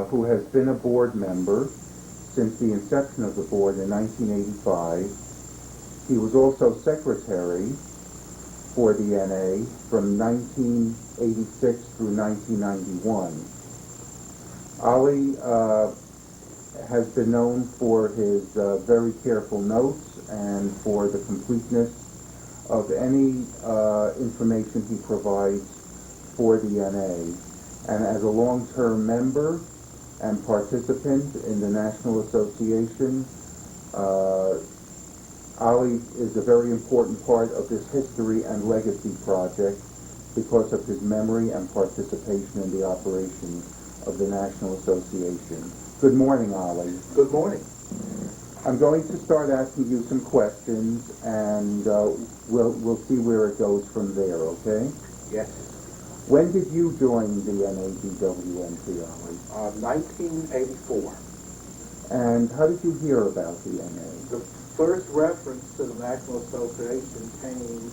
who has been a board member since the inception of the board in 1985. He was also secretary for the NA from 1986 through 1991. Ollie has been known for his very careful notes and for the completeness of any information he provides for the NA. And as a long-term member and participant in the National Association, Ollie is a very important part of this history and legacy project because of his memory and participation in the operations of the National Association. Good morning, Ollie. Good morning. I'm going to start asking you some questions, and we'll see where it goes from there, okay? Yes. When did you join the NABWMP, Ollie? 1984. And how did you hear about the NA? The first reference to the National Association came in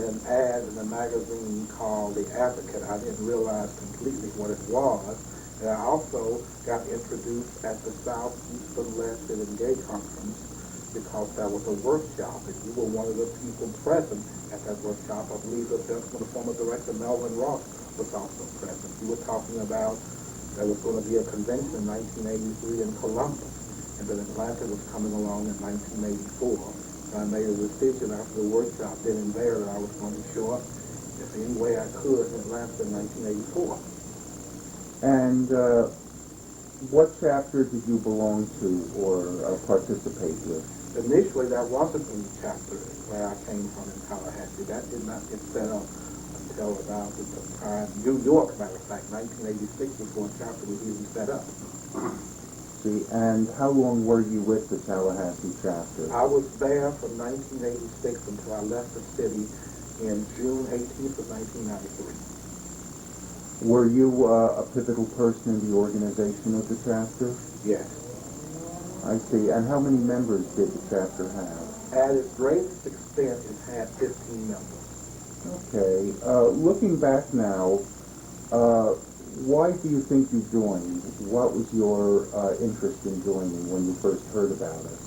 an ad in a magazine called The Advocate. I didn't realize completely what it was. And I also got introduced at the Southeastern Lesbian and Gay Conference because that was a workshop, and you were one of the people present at that workshop. I believe the gentleman, the former director, Melvin Ross, was also present. You were talking about there was going to be a convention in 1983 in Columbus, and then Atlanta was coming along in 1984. And I made a decision after the workshop then and there that I was going to show up if any way I could in Atlanta in 1984. And what chapter did you belong to or participate with? Initially, that wasn't in the chapter where I came from in Tallahassee. That did not get set up until about the time, New York, matter of fact, 1986 before a chapter was even set up. See, and how long were you with the Tallahassee chapter? I was there from 1986 until I left the city in June 18th of 1993. Were you a pivotal person in the organization of the chapter? Yes. I see. And how many members did the chapter have? At its greatest extent, it had 15 members. Okay. Looking back now, why do you think you joined? What was your interest in joining when you first heard about it?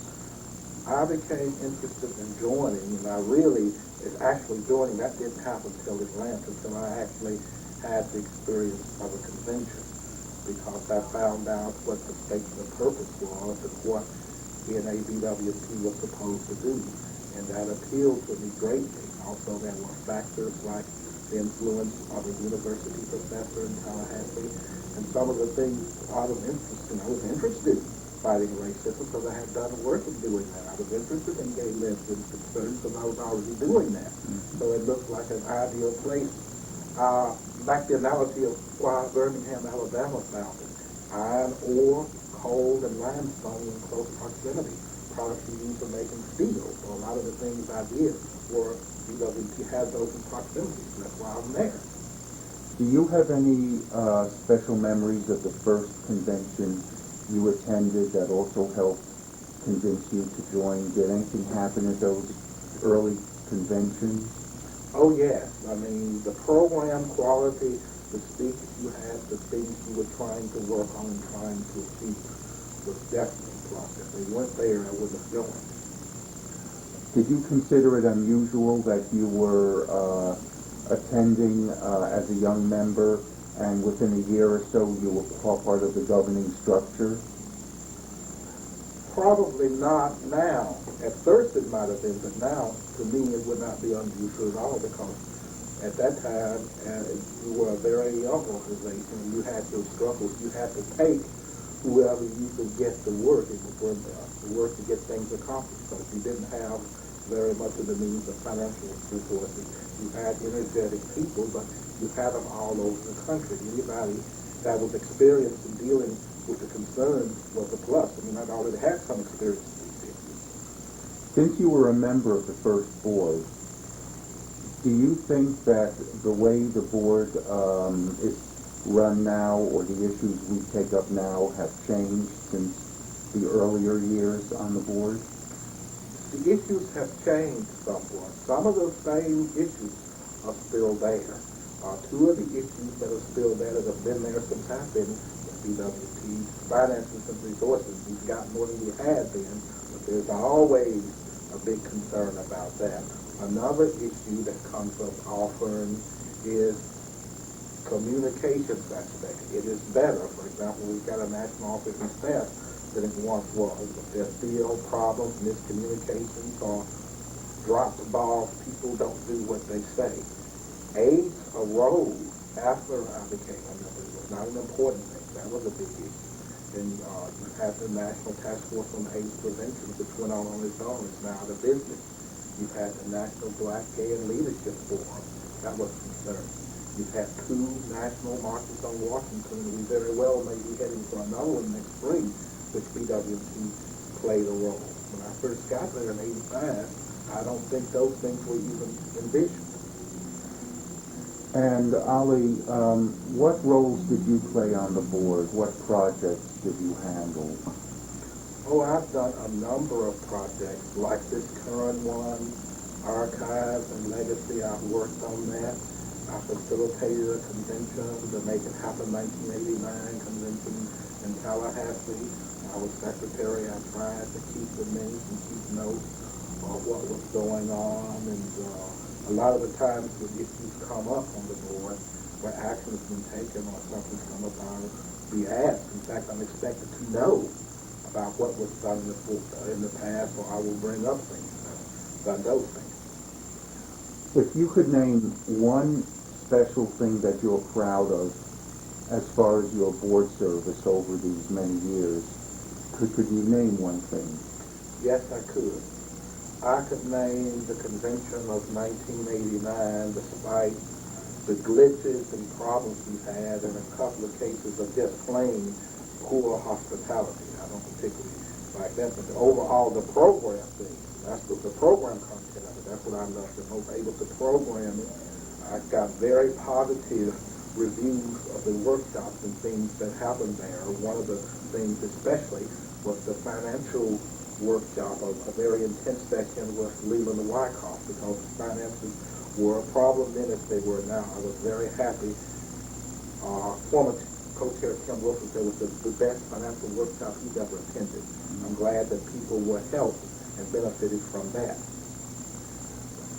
I became interested in joining, and I really, actually joining, that didn't happen until Atlanta, until I actually had the experience of a convention, because I found out what the statement of purpose was and what the NABWMP was supposed to do, and that appealed to me greatly. Also, there were factors like the influence of a university professor in Tallahassee, and some of the things I was interested in. I was interested in fighting racism because I had done work in doing that. I was interested in gay lesbian concerns because I was already doing that. So it looked like an ideal place. Back the analogy of why Birmingham, Alabama founded. Iron ore, coal, and limestone in close proximity. Products we use for making steel. So a lot of the things I did were, BWP had those in proximity. So that's why I'm there. Do you have any special memories of the first convention you attended that also helped convince you to join? Did anything happen at those early conventions? Oh, yes. I mean, the program quality, the speakers you had, the things you were trying to work on and trying to achieve was definitely a plus. If they weren't there, I wouldn't have joined. Did you consider it unusual that you were attending as a young member and within a year or so you were part of the governing structure? Probably not now. At first it might have been, but now, to me, it would not be unusual at all because at that time, you were a very young organization. You had your struggles. You had to take whoever you could get to work. It was the work to get things accomplished because you didn't have very much of the means of financial resources. You had energetic people, but you had them all over the country. Anybody that was experienced in dealing with the concern was a plus. I mean, I'd already had some experience in these issues. Since you were a member of the first board, do you think that the way the board is run now or the issues we take up now have changed since the earlier years on the board? The issues have changed somewhat. Some of the same issues are still there. Two of the issues that are still there that have been there since I've been BWT's finances and resources. We've got more than we had then, but there's always a big concern about that. Another issue that comes up often is communications aspect. It is better. For example, we've got a national office and staff than it once was. If there's still problems, miscommunications, or dropped balls, people don't do what they say. AIDS arose after I became a member. It was not an important thing. That was a big issue. And you had the National Task Force on AIDS Prevention, which went on its own. It's now out of business. You've had the National Black Gay and Leadership Forum. That was concerned. You've had 2 national marches on Washington, and we very well may be heading for another one next spring, which BWT played a role. When I first got there in '85, I don't think those things were even envisioned. And Ollie, what roles did you play on the board? What projects did you handle? Oh, I've done a number of projects, like this current one, Archives and Legacy. I've worked on that. I facilitated a convention, the Make It Happen 1989 convention in Tallahassee. I was secretary. I tried to keep the minutes and keep notes of what was going on. And a lot of the times when issues come up on the board, where action has been taken or something's come up, I'll be asked. In fact, I'm expected to know about what was done in the past, or I will bring up things, done those things. If you could name one special thing that you're proud of as far as your board service over these many years, could you name one thing? Yes, I could. I could name the convention of 1989, despite the glitches and problems we've had, and a couple of cases of just plain poor hospitality. I don't particularly like that, but overall the program thing, that's what the program content of it, that's what I love the most, able to program it. I got very positive reviews of the workshops and things that happened there. One of the things especially was the financial workshop, a very intense session with Leland and Wyckoff, because finances were a problem then as they were now. I was very happy. Former co-chair Kim Wilson said it was the best financial workshop he's ever attended. I'm glad that people were helped and benefited from that.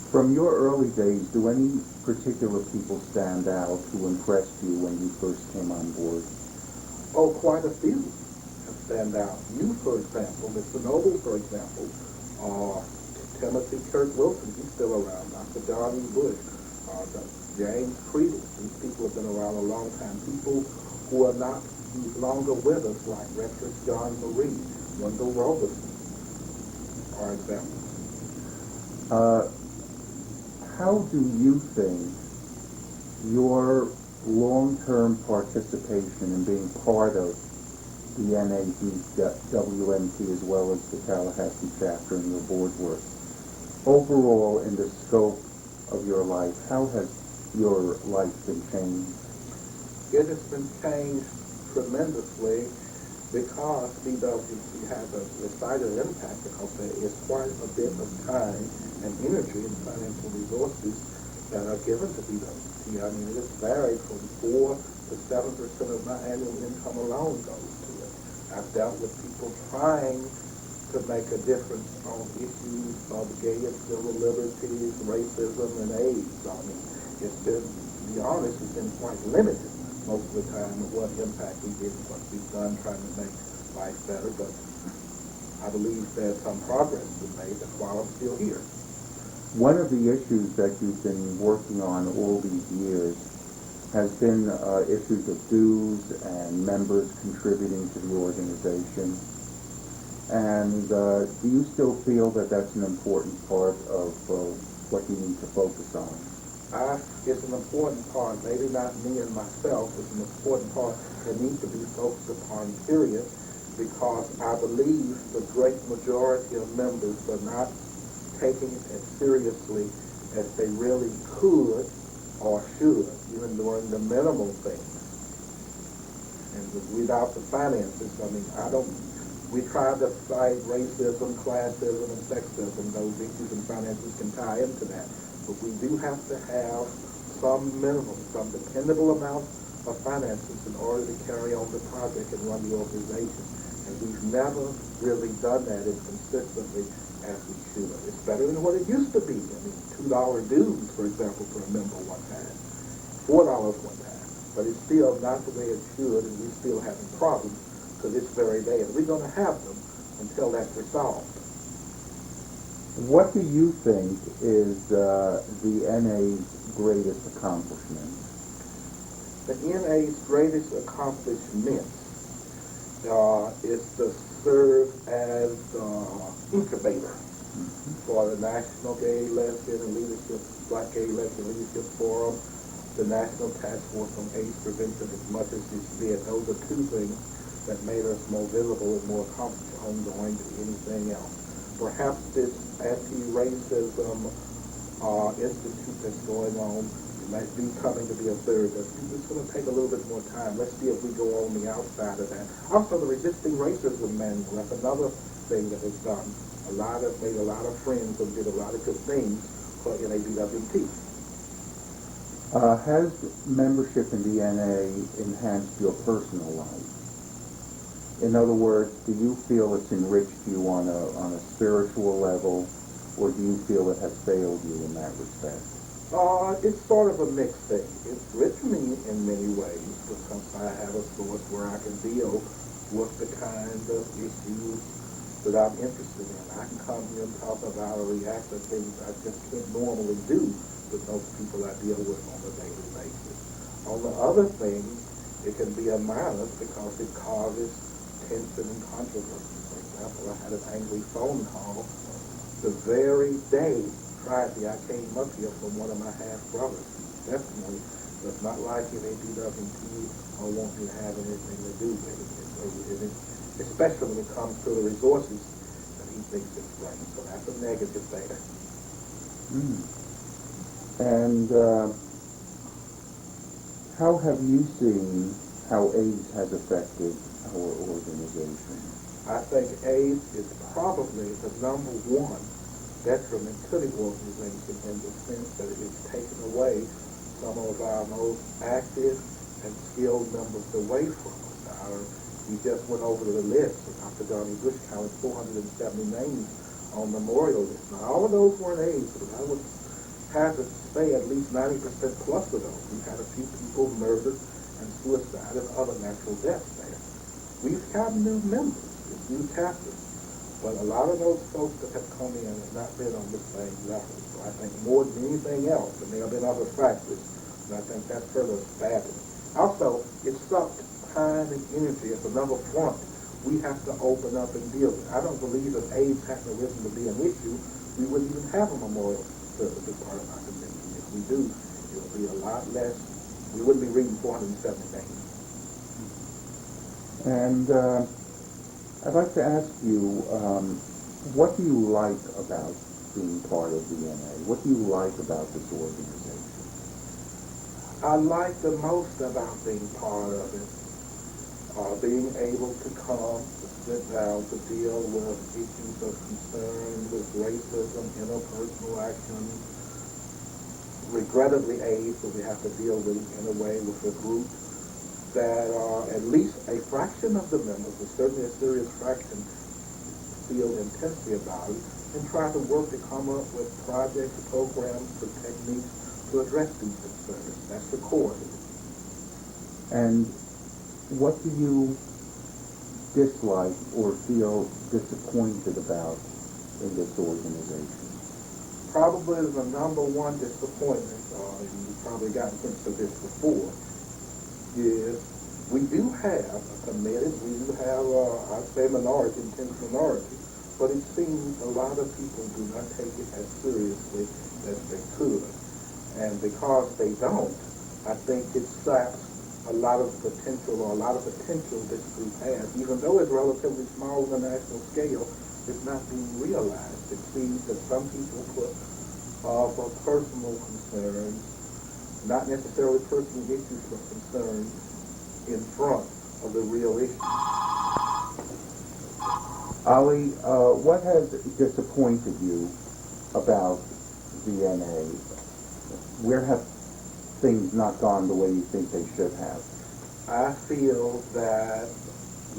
From your early days, do any particular people stand out who impressed you when you first came on board? Oh, quite a few stand out. You, for example, Mr. Noble, for example, Timothy Kirk Wilson, he's still around. Dr. Donnie Bush, James Creedle, these people have been around a long time. People who are not longer with us, like Rector John Marie, Wendell Robertson, for example. How do you think your long-term participation in being part of the NABWMT as well as the Tallahassee chapter and your board work, overall in the scope of your life, how has your life been changed? It has been changed tremendously because BWT has a decided impact, because there is quite a bit of time and energy and financial resources that are given to BWT. I mean, it has varied from 4 to 7% of my annual income alone goes to it. I've dealt with people trying to make a difference on issues of gay and civil liberties, racism, and AIDS. I mean, it's been, to be honest, it's been quite limited most of the time of what impact we did and what we've done trying to make life better, but I believe there's some progress been made. That's why I'm still here. One of the issues that you've been working on all these years has been issues of dues and members contributing to the organization. And do you still feel that that's an important part of what you need to focus on? It's an important part, maybe not me and myself, it's an important part that needs to be focused upon, period, because I believe the great majority of members are not taking it as seriously as they really could or should, even during the minimal things. And without the finances, I mean, we try to fight racism, classism, and sexism. Those issues and finances can tie into that. But we do have to have some minimum, some dependable amount of finances in order to carry on the project and run the organization. And we've never really done that as consistently as we should. It's better than what it used to be. I mean, $2 dues, for example, for a member one time, $4 one time. But it's still not the way it should, and we're still having problems to this very day. And we're going to have them until that's resolved. What do you think is the NA's greatest accomplishment? The NA's greatest accomplishment is to serve as incubator for the National Gay, Lesbian, and Leadership, Black Gay, Lesbian Leadership Forum, the National Task Force on AIDS Prevention, as much as it's did. Those are two things that made us more visible and more accomplished ongoing than anything else. Perhaps this anti-racism institute that's going on might be coming to be a third. It's going to take a little bit more time. Let's see if we go on the outside of that. Also, the Resisting Racism Manual, that's another thing that is done. Made a lot of friends and did a lot of good things for NABWT. Has membership in the NA enhanced your personal life? In other words, do you feel it's enriched you on a spiritual level, or do you feel it has failed you in that respect? It's sort of a mixed thing. It's rich me in many ways because I have a source where I can deal with the kind of issues that I'm interested in. I can come here and talk about or react to things I just can't normally do with those people I deal with on a daily basis. On the other thing, it can be a minus because it causes tension and controversy. For example, I had an angry phone call the very day Friday I came up here from one of my half-brothers. He definitely does not like NABWT or want me to have anything to do with it. Especially when it comes to the resources that he thinks it's right. So that's a negative there. And how have you seen how AIDS has affected our organization? I think AIDS is probably the number one detriment to the organization in the sense that it's taken away some of our most active and skilled members away from us. We just went over to the list, and Dr. Donnie Bush counted 470 names on the memorial list. Now, all of those weren't AIDS, but I would have to say at least 90% plus of those. We've had a few people murdered and suicide and other natural deaths there. We've got new members, new chapters. But a lot of those folks that have come in have not been on the same level. So I think more than anything else, and there have been other factors, and I think that's further badly. Also, it sucked time and energy at the number front. We have to open up and deal with it. I don't believe if AIDS hadn't arisen to be an issue, we wouldn't even have a memorial service as part of our convention. If we do, it would be a lot less. We wouldn't be reading 470 names. And I'd like to ask you, what do you like about being part of the NA? What do you like about this organization? I like the most about being part of it, being able to come, to sit down, to deal with issues of concern, with racism, interpersonal actions, regrettably AIDS, so we have to deal with it in a way with a group that at least a fraction of the members, or certainly a serious fraction, feel intensely about it and try to work to come up with projects, programs, or techniques to address these concerns. That's the core of it. And what do you dislike or feel disappointed about in this organization? Probably the number one disappointment, and you've probably gotten hints of this before, is we do have a committed, we do have, I'd say minority, intense minority, but it seems a lot of people do not take it as seriously as they could. And because they don't, I think it saps a lot of potential this group has. Even though it's relatively small on the national scale, it's not being realized. It seems that some people put for personal concerns, not necessarily personal issues, but concerns in front of the real issue. Ollie, what has disappointed you about the NA? Where have things not gone the way you think they should have? I feel that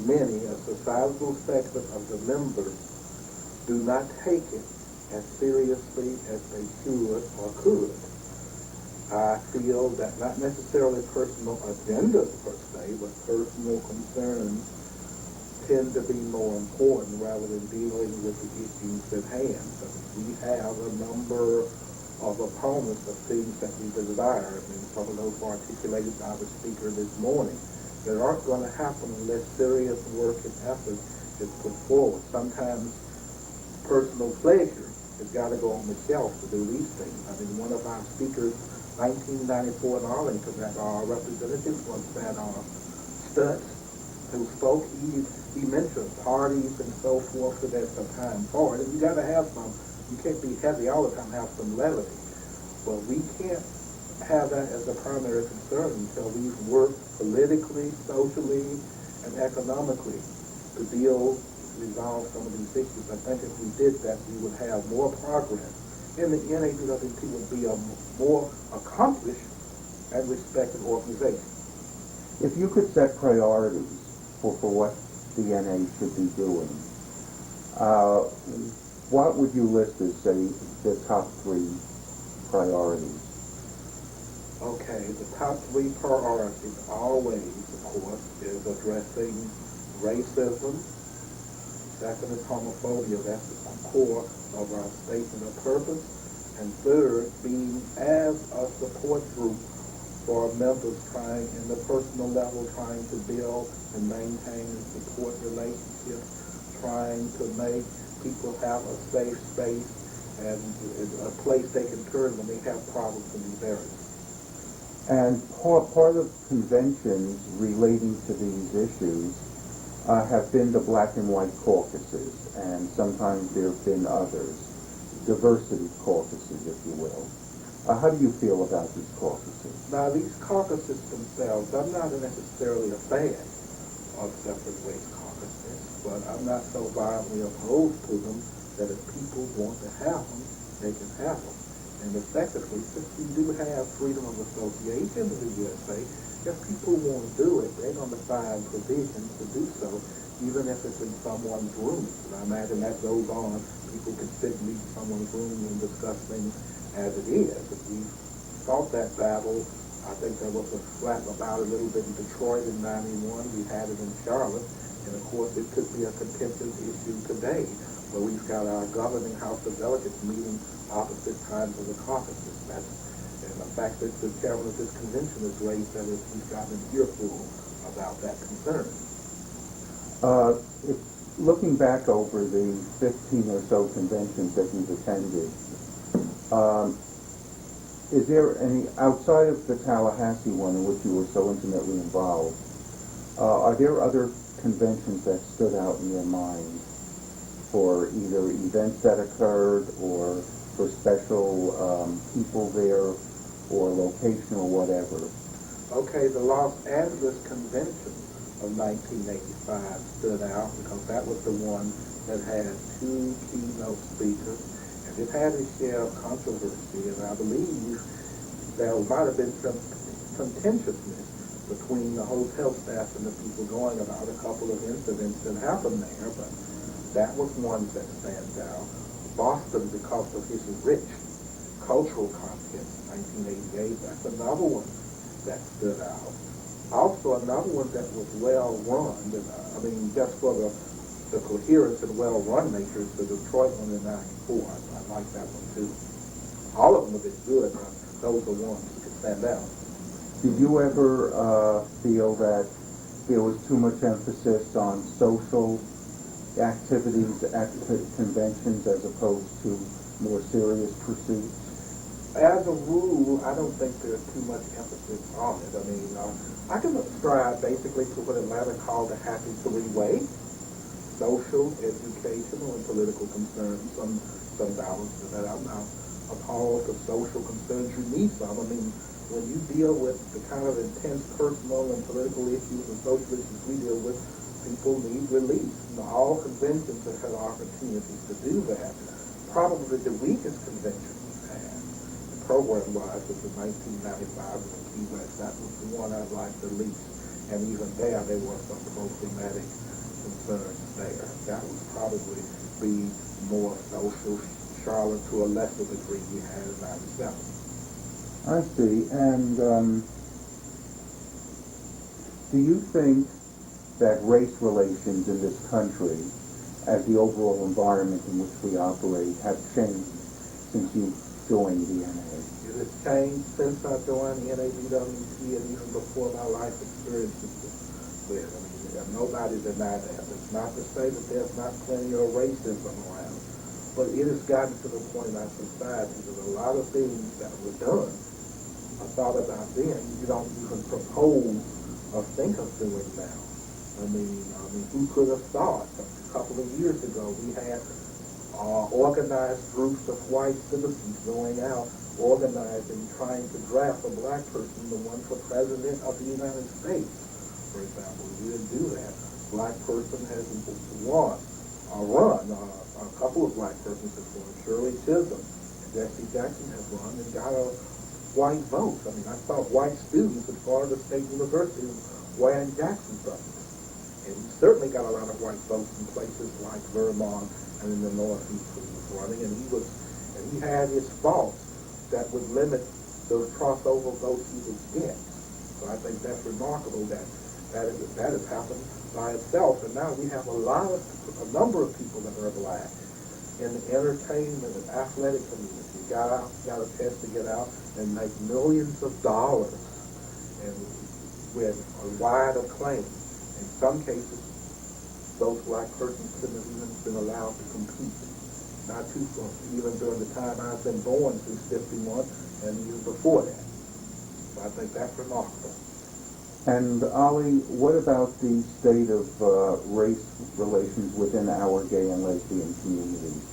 many, a societal segment of the members, do not take it as seriously as they should or could. I feel that not necessarily personal agendas per se, but personal concerns tend to be more important rather than dealing with the issues at hand. So we have a number of opponents of things that we desire, and some of those were articulated by the speaker this morning, that aren't going to happen unless serious work and effort is put forward. Sometimes personal pleasure has got to go on the shelf to do these things. I mean, one of our speakers, 1994 in Arlington, that our representative was that Stutz, who spoke. He mentioned parties and so forth, so there's some time for it. And you got to have some. You can't be heavy all the time. Have some levity. But we can't have that as a primary concern until we've worked politically, socially, and economically to resolve some of these issues. I think if we did that, we would have more progress. In the NABWP would be a more accomplished and respected organization. If you could set priorities for what the NA should be doing, what would you list as, say, the top 3 priorities? Okay, the top 3 priorities always, of course, is addressing racism. Second is homophobia. That's the core of our statement of purpose. And third, being as a support group for members trying, in the personal level, trying to build and maintain and support relationships, trying to make people have a safe space and a place they can turn when they have problems in these areas. And part of conventions relating to these issues have been the black and white caucuses, and sometimes there have been others, diversity caucuses, if you will. How do you feel about these caucuses? Now, these caucuses themselves, I'm not necessarily a fan of separate race caucuses, but I'm not so violently opposed to them that if people want to have them, they can have them. And effectively, since we do have freedom of association in the USA, if people want to do it, they're going to find provisions to do so, even if it's in someone's room. And I imagine that goes on. People can sit in someone's room and discuss things as it is. If we fought that battle, I think there was a slap about a little bit in Detroit in 91. We had it in Charlotte. And of course, it could be a contentious issue today, where we've got our governing House of Delegates meeting opposite times of the caucuses. And the fact that the chairman of this convention has raised that he's gotten an earful about that concern. Looking back over the 15 or so conventions that you've attended, is there any, outside of the Tallahassee one in which you were so intimately involved, are there other conventions that stood out in your mind for either events that occurred or for special people there or location or whatever? Okay, the Los Angeles Convention of 1985 stood out because that was the one that had 2 keynote speakers. It had its share of controversy, and I believe there might have been some contentiousness between the hotel staff and the people going about a couple of incidents that happened there, but that was one that stands out. Boston, because of his rich cultural content, 1988, that's another one that stood out. Also, another one that was well-run, and I mean, just for the coherence and well-run nature, is the Detroit one in 94. I like that one too. All of them have been good, but those are ones that could stand out. Did you ever feel that there was too much emphasis on social activities at conventions as opposed to more serious pursuits? As a rule, I don't think there's too much emphasis on it. I mean, I can ascribe basically to what Atlanta called the happy 3-way: social, educational, and political concerns. Some balance to that. I'm not appalled to social concerns. You need some. I mean, when you deal with the kind of intense personal and political issues and social issues we deal with, people need relief. You know, all conventions have had opportunities to do that. Probably the weakest convention we've had, program-wise, was in 1995 in the Key West. That was the one I liked the least. and even there were some problematic concerns there. That would probably be more social. Charlotte, to a lesser degree, we had in 97. I see. And do you think that race relations in this country, as the overall environment in which we operate, have changed since you joined the NA? It has changed since I joined the NABWT and even before my life experiences with. I mean, nobody denied that. It's not to say that there's not plenty of racism around, but it has gotten to the point in our society that a lot of things that were done or thought about then, you don't even propose or think of doing now. I mean, who could have thought a couple of years ago we had organized groups of white citizens going out, organizing, trying to draft a black person, the one for president of the United States, for example. We didn't do that. Black person has run. A couple of black persons have run. Shirley Chisholm and Jesse Jackson have run and got a white vote. I mean, I saw white students at Florida State University wearing Jackson buttons. And he certainly got a lot of white votes in places like Vermont and in the Northeast where he was running. And he had his faults that would limit those crossover votes he would get. So I think that's remarkable that has happened by itself. And now we have a number of people that are black in the entertainment and athletic community. Got a chance to get out and make millions of dollars and with a wide acclaim. In some cases, those black persons couldn't have even been allowed to compete. Not too far, even during the time I've been born since 51 and even before that. So I think that's remarkable. And Ollie, what about the state of race relations within our gay and lesbian communities?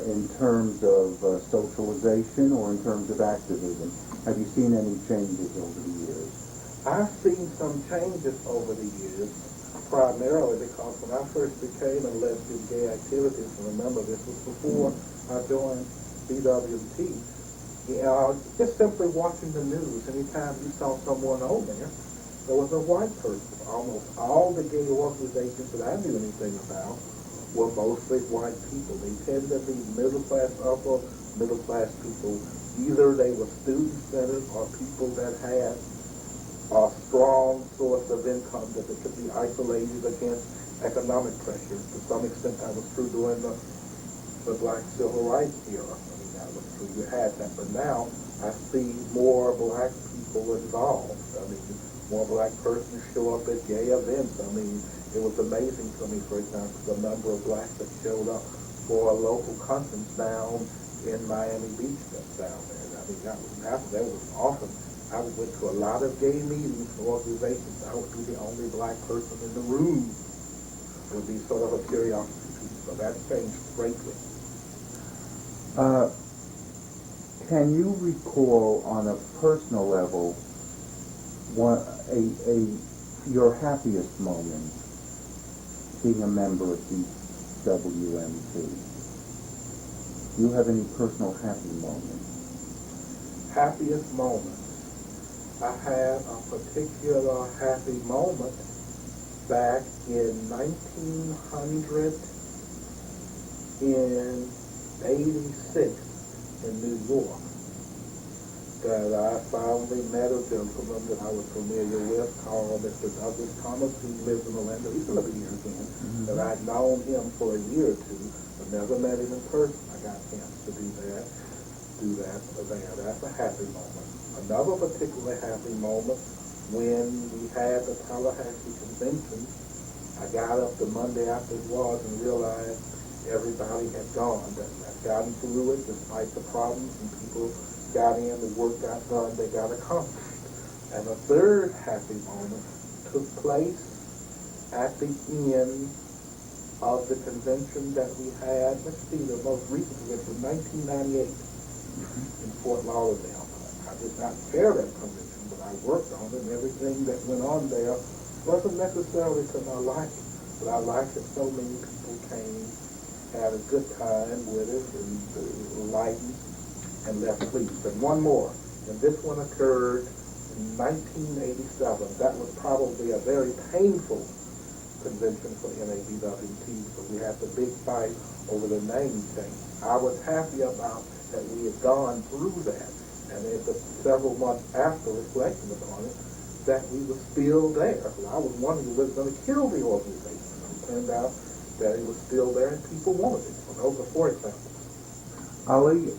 In terms of socialization or in terms of activism? Have you seen any changes over the years? I've seen some changes over the years, primarily because when I first became a lesbian gay activist, and remember this was before I joined BWT, just simply watching the news, anytime you saw someone on there was a white person. Almost all the gay organizations that I knew anything about were mostly white people. They tended to be middle-class, upper middle-class people. Either they were student-centered or people that had a strong source of income that they could be isolated against economic pressures. To some extent, that was true during the black civil rights era. I mean, that was true. You had that. But now, I see more black people involved. I mean, more black persons show up at gay events. I mean, it was amazing to me, for example, the number of blacks that showed up for a local conference down in Miami Beach down there. I mean, that was awesome. I went to a lot of gay meetings for organizations. I would be the only black person in the room. It would be sort of a curiosity piece. So that changed greatly. Can you recall on a personal level your happiest moment being a member of the WMT? Do you have any personal happy moments? Happiest moment. I had a particular happy moment back in 1986 in New York, that I finally met a gentleman that I was familiar with called Mr. Douglas Thomas, who lives in Orlando. He's going to be here again. That I'd known him for a year or two, but never met him in person. I got a chance to do that there. That's a happy moment. Another particularly happy moment when we had the Tallahassee convention. I got up the Monday after it was and realized everybody had gone. That I'd gotten through it despite the problems, and people got in, the work got done, they got accomplished. And a third happy moment took place at the end of the convention that we had. Let's see, the most recent was in 1998 in Fort Lauderdale. I did not chair that convention, but I worked on it, and everything that went on there wasn't necessarily to my liking, but I liked that so many people came, had a good time with it, and lightened and left pleased. And one more, and this one occurred 1987. That was probably a very painful convention for NABWT, so we had the big fight over the name change. I was happy about that we had gone through that, and it was several months after reflecting upon it, that we were still there. I was wondering if it was going to kill the organization. It turned out that it was still there and people wanted it. So those are 4 examples. Ollie,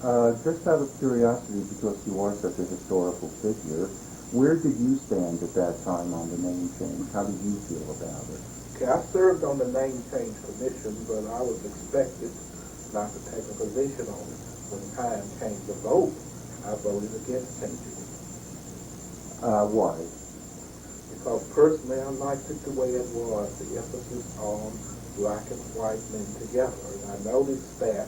just out of curiosity, because you are such a historical figure, where did you stand at that time on the name change? How did you feel about it? Okay, I served on the name change commission, but I was expected not to take a position on it. When time came to vote, I voted against changing it. Why? Because personally, I liked it the way it was, the emphasis on black and white men together. And I noticed that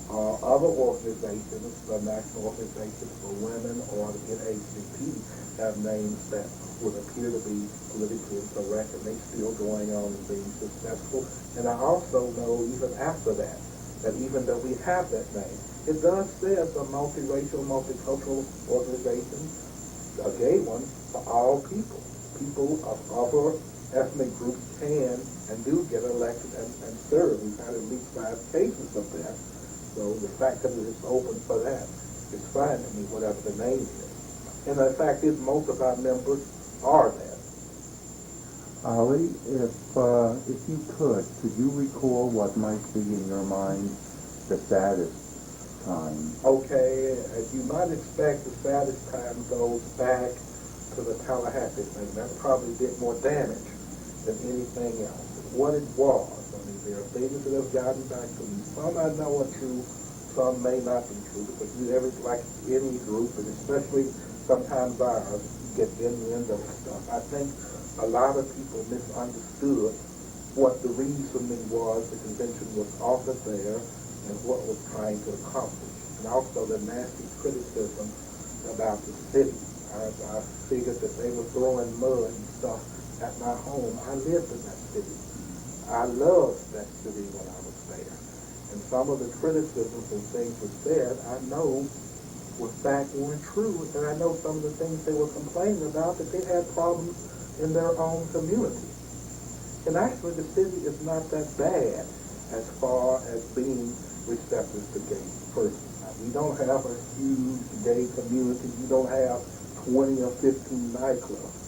other organizations, the National Organization for Women or the NAACP, have names that would appear to be politically correct, and they still going on and being successful. And I also know even after that, that even though we have that name, it does say it's a multiracial, multicultural organization, a gay one, for all people. People of other ethnic groups can and do get elected and serve. We've had at least 5 cases of that. So the fact that it is open for that is fine to me, whatever the name is. And the fact is, most of our members are that. Ollie, if you could you recall what might be in your mind the saddest time? Okay, as you might expect, the saddest time goes back to the Tallahassee thing. That probably did more damage than anything else. What it was, I mean, there are things that have gotten back to me. Some I know are true, some may not be true, because like any group, and especially sometimes ours, get innuendo stuff. I think a lot of people misunderstood what the reasoning was. The convention was offered there and what was trying to accomplish. And also the nasty criticism about the city. I figured that they were throwing mud and stuff at my home. I lived in that city. I loved that city when I was there. And some of the criticisms and things were said, I know were fact weren't true. And I know some of the things they were complaining about, that they had problems in their own community. And actually the city is not that bad as far as being receptive to gay persons. Now, we don't have a huge gay community. We don't have 20 or 15 nightclubs.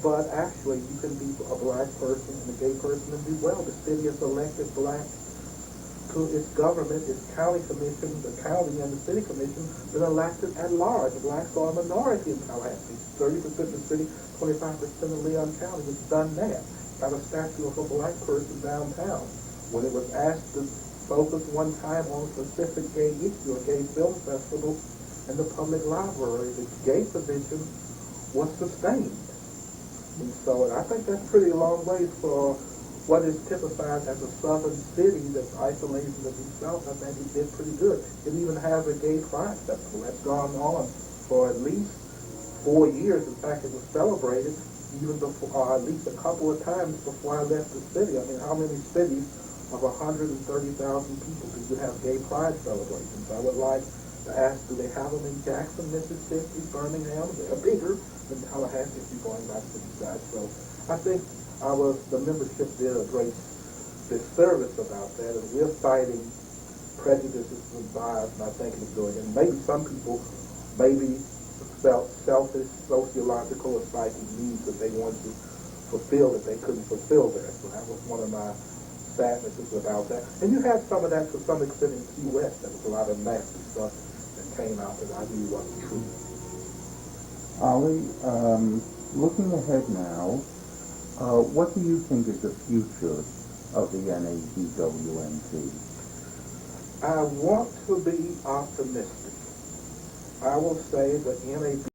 But actually, you can be a black person and a gay person and do well. The city has elected black to its government, its county commission, the county and the city commission, been elected at large. Blacks are a minority in Tallahassee. 30% of the city, 25% of Leon County has done that. Got a statue of a black person downtown. When it was asked to focus one time on a specific gay issue, a gay film festival in the public library, the gay position was sustained. And so I think that's pretty long ways for what is typified as a southern city that's isolated in the deep south. I think it did pretty good. It even has a gay pride festival that's gone on for at least 4 years. In fact, it was celebrated even before, at least a couple of times before I left the city. I mean, how many cities of 130,000 people do you have gay pride celebrations? I would like to ask, do they have them in Jackson, Mississippi, Birmingham? They're bigger than Tallahassee if you're going back to the side. So I think the membership did a great disservice about that, and we're fighting prejudices and bias, and I think it's doing it. And maybe some people maybe felt selfish, sociological, or psychic needs that they wanted to fulfill that they couldn't fulfill there. So that was one of my sadnesses about that. And you had some of that to some extent in Key West. There was a lot of nasty stuff that came out that I knew wasn't true. Ollie, looking ahead now, what do you think is the future of the NABWNT? I want to be optimistic. I will say that NAB